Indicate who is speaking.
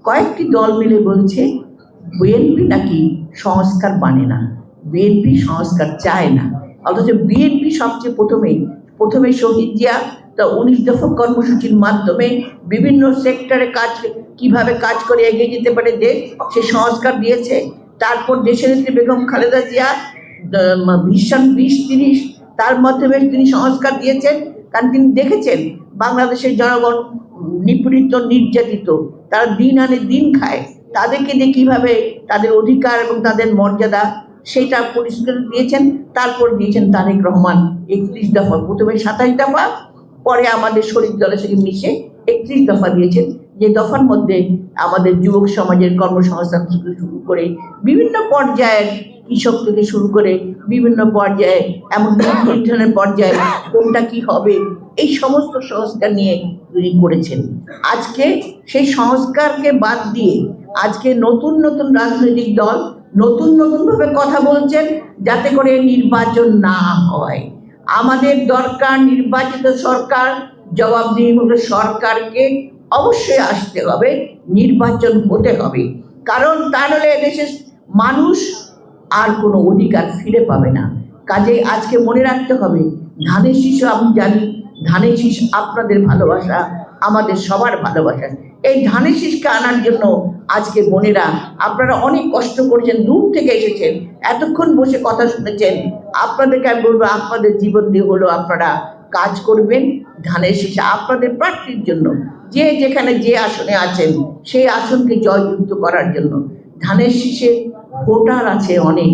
Speaker 1: কয়েকটি দল মিলে বলছে বিএনপি নাকি সংস্কার মানে না, বিএনপি সংস্কার চায় না। অথচ বিএনপি সবচেয়ে প্রথমে শহীদ জিয়া তা 19 দফা কর্মসূচির মাধ্যমে বিভিন্ন সেক্টরে কিভাবে কাজ করে এগিয়ে যেতে পারে দেশ, সে সংস্কার দিয়েছে। তারপর দেশনেত্রী বেগম খালেদা জিয়া ভিশন 20-30 তার মাধ্যমে তিনি সংস্কার দিয়েছেন। কারণ তিনি দেখেছেন বাংলাদেশের জনগণ নিপীড়িত, নির্যাতিত, তারা দিন আনে দিন খায়, তাদেরকে দিয়ে কীভাবে তাদের অধিকার এবং তাদের মর্যাদা সেটা পরিষ্কার দিয়েছেন। তারপর দিয়েছেন তারেক রহমান 31 দফা, প্রথমে 27 দফা, পরে আমাদের শরীর দলের সাথে মিশে 31 দফা দিয়েছেন। যে দফার মধ্যে আমাদের যুবক সমাজের কর্মসংস্থান থেকে শুরু করে বিভিন্ন পর্যায়ের, কৃষক থেকে শুরু করে বিভিন্ন পর্যায়ে, এমন নির্ধারণের পর্যায়ে কোনটা কি হবে, এই সমস্ত সংস্কার নিয়ে তিনি করেছেন। আজকে সেই সংস্কারকে বাদ দিয়ে আজকে নতুন নতুন রাজনৈতিক দল নতুনভাবে কথা বলছেন যাতে করে নির্বাচন না হয়। আমাদের দরকার নির্বাচিত সরকার, জবাবদিহিমূলক সরকারকে অবশ্যই আসতে হবে, নির্বাচন হতে হবে। কারণ তা নাহলে এদেশের মানুষ আর কোনো অধিকার ফিরে পাবে না। কাজেই আজকে মনে রাখতে হবে, ধানের শীষ, আমি জানি ধানের শীষ আপনাদের ভালোবাসা, আমাদের সবার ভালোবাসা। এই ধানের শীষকে আনার জন্য আজকে বোনেরা আপনারা অনেক কষ্ট করেছেন, দূর থেকে এসেছেন, এতক্ষণ বসে কথা শুনেছেন। আপনাদেরকে আমি বলবো, আপনাদের জীবন দিয়ে হলো আপনারা কাজ করবেন ধানের শীষে আপনাদের প্রার্থীর জন্য। যে যেখানে যে আসনে আছেন সেই আসনকে জয়যুক্ত করার জন্য। ধানের শীষে ভোটার আছে অনেক,